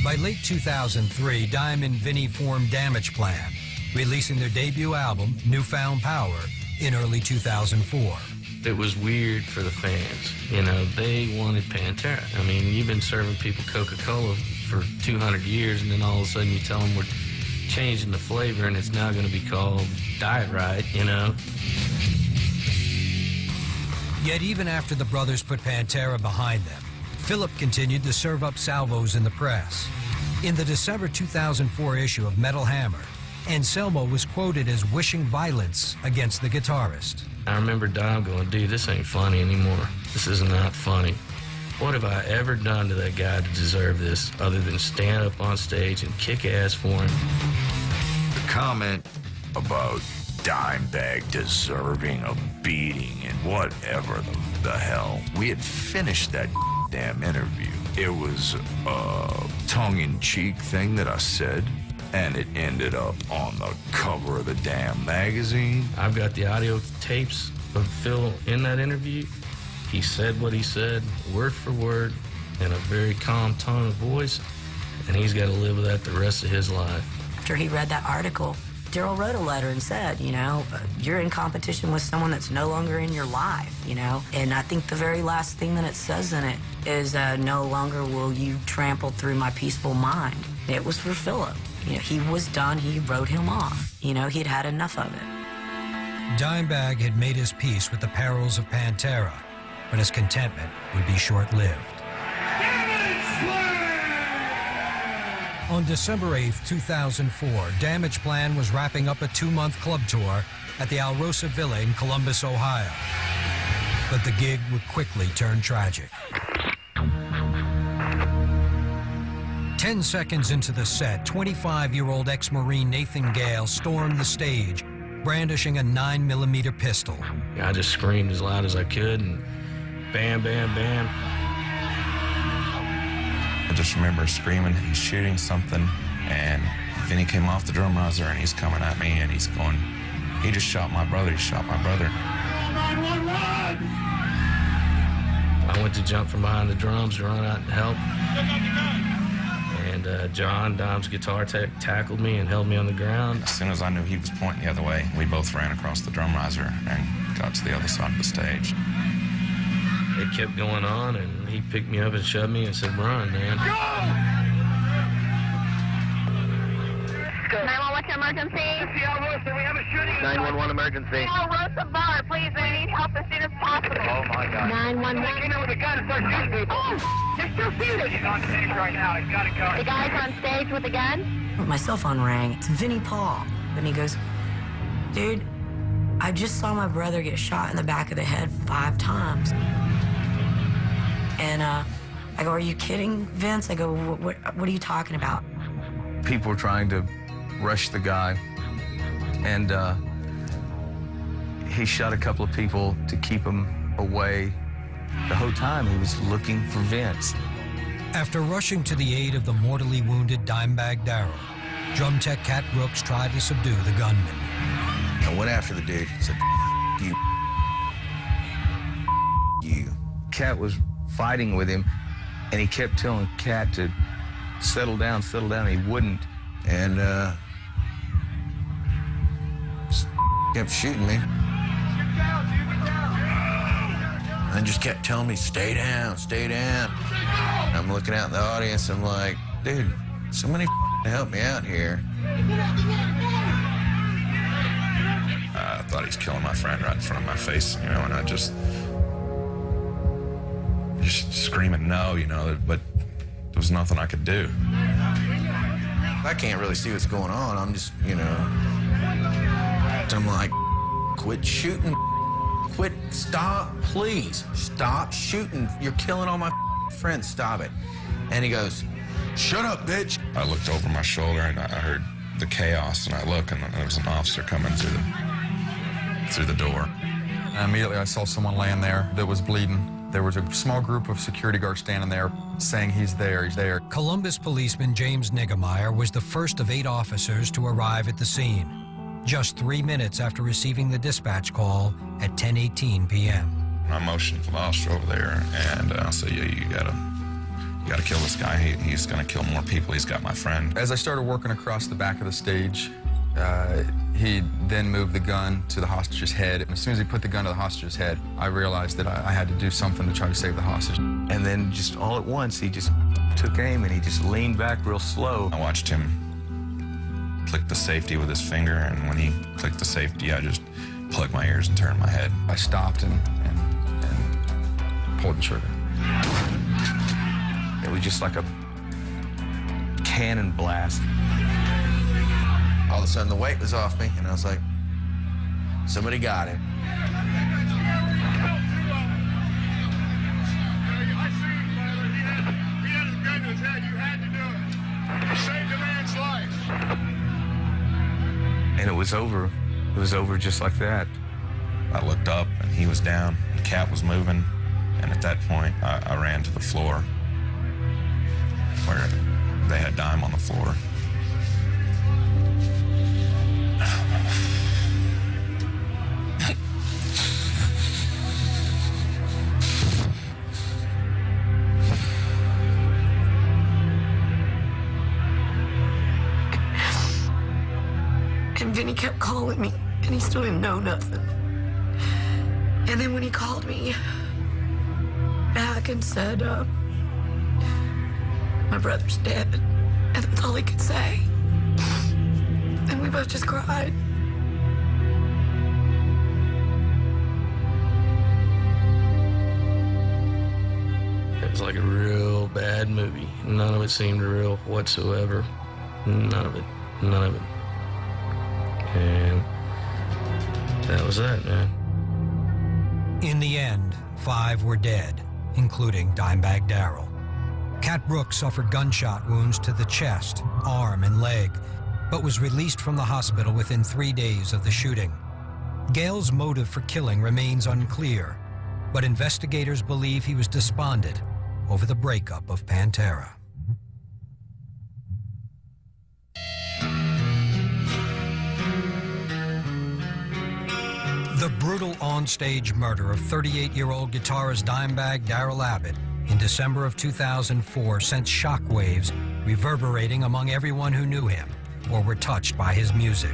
By late 2003, Dime and Vinny formed Damage Plan, releasing their debut album, Newfound Power, in early 2004. It was weird for the fans. You know, they wanted Pantera. I mean, you've been serving people Coca-Cola for 200 years, and then all of a sudden you tell them we're changing the flavor and it's now going to be called Diet Right, you know? Yet even after the brothers put Pantera behind them, Philip continued to serve up salvos in the press. In the December 2004 issue of Metal Hammer, Anselmo was quoted as wishing violence against the guitarist. I remember Dom going, dude, this ain't funny anymore. This is not funny. What have I ever done to that guy to deserve this other than stand up on stage and kick ass for him? The comment about Dimebag deserving a beating and whatever the hell. We had finished that damn interview. It was a tongue-in-cheek thing that I said, and it ended up on the cover of the damn magazine. I've got the audio tapes of Phil in that interview. He said what he said, word for word, in a very calm tone of voice, and he's got to live with that the rest of his life. After he read that article, Daryl wrote a letter and said, you know, you're in competition with someone that's no longer in your life, you know? And I think the very last thing that it says in it is, no longer will you trample through my peaceful mind. It was for Philip. You know, he was done. He wrote him off. You know, he'd had enough of it. Dimebag had made his peace with the perils of Pantera, but his contentment would be short-lived. On December 8th, 2004, Damage Plan was wrapping up a 2-month club tour at the Alrosa Villa in Columbus, Ohio. But the gig would quickly turn tragic. 10 seconds into the set, 25-year-old ex-Marine Nathan Gale stormed the stage, brandishing a 9mm pistol. I just screamed as loud as I could, and bam, bam, bam. I just remember screaming, he's shooting something, and Vinny came off the drum riser, and he's coming at me, and he's going, he just shot my brother, he shot my brother. 911! I went to jump from behind the drums to run out and help. And John, Dom's guitar tech, tackled me and held me on the ground. As soon as I knew he was pointing the other way, we both ran across the drum riser and got to the other side of the stage. It kept going on, and he picked me up and shoved me and said, run, man. Go! 911, what's your emergency? It's the Alrosa, we have a shooting. 911 emergency. Alrosa bar, please, I need help as soon as possible. Oh my God. 911. He came in with a gun and started shooting people. Oh, they're still shooting. He's on stage right now, he's got a gun. The guy's on stage with a gun? My cell phone rang. It's Vinnie Paul. And he goes, dude, I just saw my brother get shot in the back of the head 5 times. And I go, are you kidding, Vince? I go, what are you talking about? People were trying to rush the guy, and he shot a couple of people to keep him away. The whole time he was looking for Vince. After rushing to the aid of the mortally wounded Dimebag Darrell, drum tech Cat Brooks tried to subdue the gunman. I went after the dude, said, you. Cat was fighting with him, and he kept telling Cat to settle down, and he wouldn't. And just kept shooting me. And just kept telling me, stay down, stay down. And I'm looking out in the audience, I'm like, dude, somebody help me out here. I thought he was killing my friend right in front of my face, you know, and I just screaming no, you know, but there was nothing I could do. I can't really see what's going on. I'm just, you know, I'm like, quit shooting, quit, stop, please, stop shooting. You're killing all my friends, stop it. And he goes, shut up, bitch. I looked over my shoulder and I heard the chaos, and I look, and there was an officer coming through the door. And immediately I saw someone laying there that was bleeding. There was a small group of security guards standing there saying, he's there, he's there. Columbus policeman James Niggemeyer was the first of 8 officers to arrive at the scene, just 3 minutes after receiving the dispatch call at 10:18 p.m. I motioned for the officer over there, and I said, yeah, You gotta kill this guy. He's gonna kill more people. He's got my friend. As I started working across the back of the stage, he then moved the gun to the hostage's head. And as soon as he put the gun to the hostage's head, I realized that I had to do something to try to save the hostage. And then just all at once, he just took aim and he just leaned back real slow. I watched him click the safety with his finger, and when he clicked the safety, I just plugged my ears and turned my head. I stopped and pulled the trigger. It was just like a cannon blast. All of a sudden, the weight was off me, and I was like, somebody got him. And it was over. It was over just like that. I looked up, and he was down. The cat was moving, and at that point, I ran to the floor where they had Dime on the floor. And Vinny kept calling me, and he still didn't know nothing. And then when he called me back and said, my brother's dead, and that's all he could say. And we both just cried. It was like a real bad movie. None of it seemed real whatsoever. None of it. None of it. And that was that, man. In the end, 5 were dead, including Dimebag Darrell. Cat Brooks suffered gunshot wounds to the chest, arm, and leg, but was released from the hospital within 3 days of the shooting. Gale's motive for killing remains unclear, but investigators believe he was despondent over the breakup of Pantera. The brutal onstage murder of 38-year-old guitarist Dimebag Darrell Abbott in December of 2004 sent shockwaves reverberating among everyone who knew him or were touched by his music.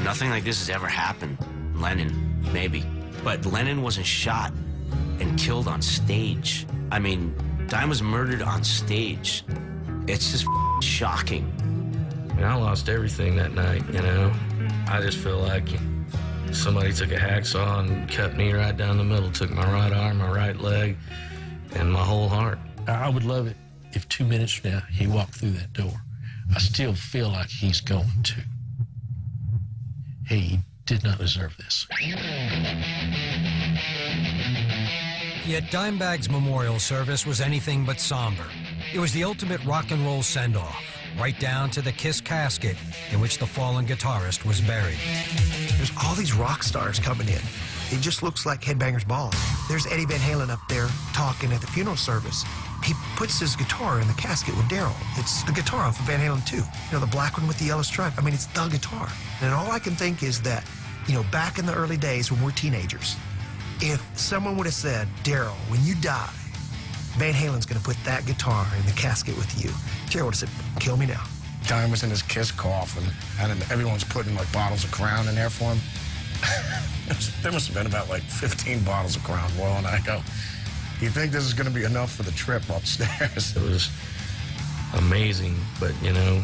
Nothing like this has ever happened. Lennon, maybe. But Lennon wasn't shot and killed on stage. I mean, Dime was murdered on stage. It's just shocking. I lost everything that night, you know. I just feel like somebody took a hacksaw and cut me right down the middle, took my right arm, my right leg, and my whole heart. I would love it if 2 minutes from now he walked through that door. I still feel like he's going to. He did not deserve this. Yet Dimebag's memorial service was anything but somber. It was the ultimate rock and roll send-off, right down to the Kiss casket in which the fallen guitarist was buried. There's all these rock stars coming in. It just looks like Headbangers Ball. There's Eddie Van Halen up there talking at the funeral service. He puts his guitar in the casket with Darrell. It's the guitar off of Van Halen 2. You know, the black one with the yellow stripe. I mean, it's the guitar. And all I can think is that, you know, back in the early days when we're teenagers, if someone would have said, Darrell, when you die, Van Halen's going to put that guitar in the casket with you, Darrell would have said, kill me now. Dime was in his Kiss coffin, and everyone's putting like bottles of Crown in there for him. There must have been about like 15 bottles of Crown Royal, and I go, you think this is going to be enough for the trip upstairs? It was amazing, but, you know,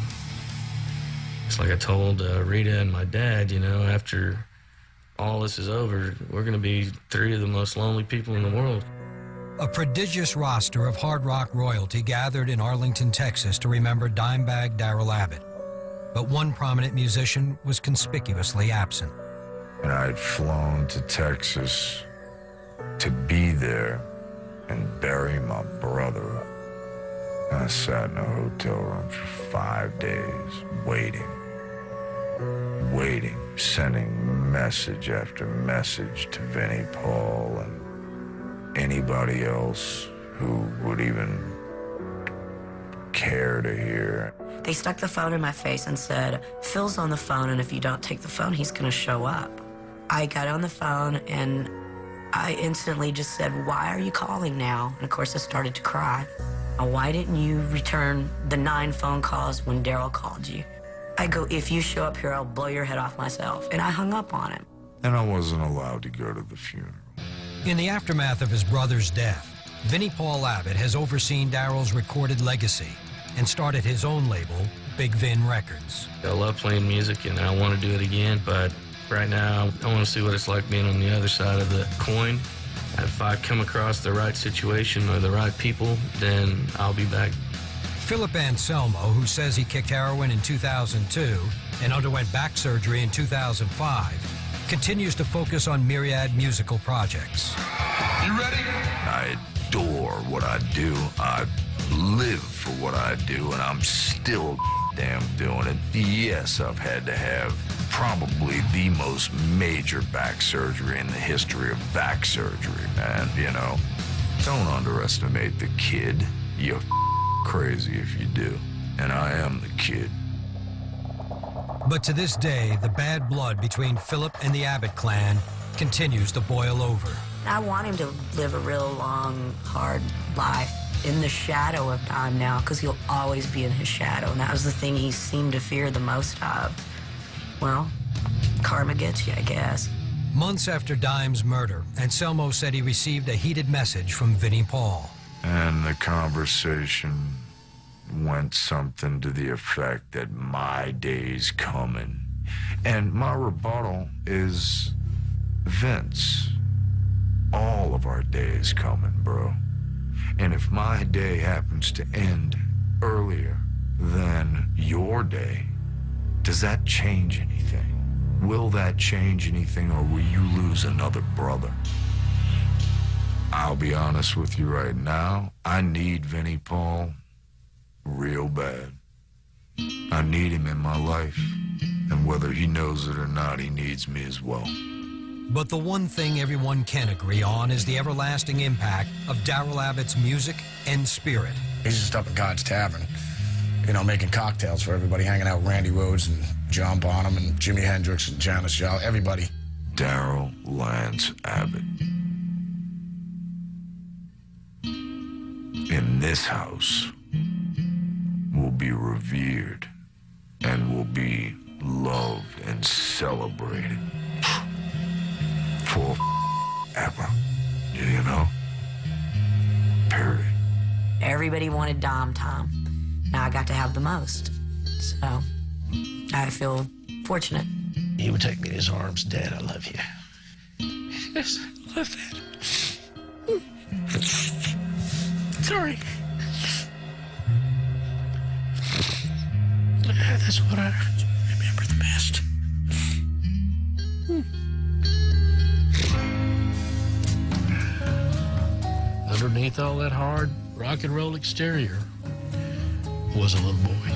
it's like I told Rita and my dad, you know, after all this is over, we're going to be 3 of the most lonely people in the world. A prodigious roster of hard rock royalty gathered in Arlington, Texas to remember Dimebag Darrell Abbott. But one prominent musician was conspicuously absent. And I'd flown to Texas to be there and bury my brother. And I sat in a hotel room for 5 days, waiting, sending message after message to Vinnie Paul and anybody else who would even care to hear. They stuck the phone in my face and said, Phil's on the phone, and if you don't take the phone, he's going to show up. I got on the phone, and I instantly just said, why are you calling now? And, of course, I started to cry. Why didn't you return the 9 phone calls when Daryl called you? I go, if you show up here, I'll blow your head off myself. And I hung up on him. And I wasn't allowed to go to the funeral. In the aftermath of his brother's death, Vinnie Paul Abbott has overseen Daryl's recorded legacy and started his own label, Big Vin Records. I love playing music and I want to do it again, but right now I want to see what it's like being on the other side of the coin. If I come across the right situation or the right people, then I'll be back. Philip Anselmo, who says he kicked heroin in 2002 and underwent back surgery in 2005, continues to focus on myriad musical projects. You ready? I adore what I do. I live for what I do, and I'm still damn doing it. Yes, I've had to have probably the most major back surgery in the history of back surgery, man. You know, don't underestimate the kid. You're crazy if you do, and I am the kid. But to this day, the bad blood between Philip and the Abbott clan continues to boil over. I want him to live a real long, hard life in the shadow of Dime now, because he'll always be in his shadow, and that was the thing he seemed to fear the most of. Well, karma gets you, I guess. Months after Dime's murder, Anselmo said he received a heated message from Vinnie Paul. And the conversation went something to the effect that my day's coming. And my rebuttal is, Vince, all of our days coming, bro. And if my day happens to end earlier than your day, does that change anything? Will that change anything, or will you lose another brother? I'll be honest with you right now, I need Vinnie Paul real bad. I need him in my life, and whether he knows it or not, he needs me as well. But the one thing everyone can agree on is the everlasting impact of Daryl Abbott's music and spirit. He's just up at God's Tavern, you know, making cocktails for everybody, hanging out with Randy Rhoads and John Bonham and Jimi Hendrix and Janis Joplin, everybody. Daryl Lance Abbott. In this house, will be revered and will be loved and celebrated forever, you know? Period. Everybody wanted Dom Tom. Now I got to have the most. So I feel fortunate. He would take me in his arms. Dad, I love you. Yes, I love that. Sorry. That's what I remember the best. Underneath all that hard rock and roll exterior was a little boy.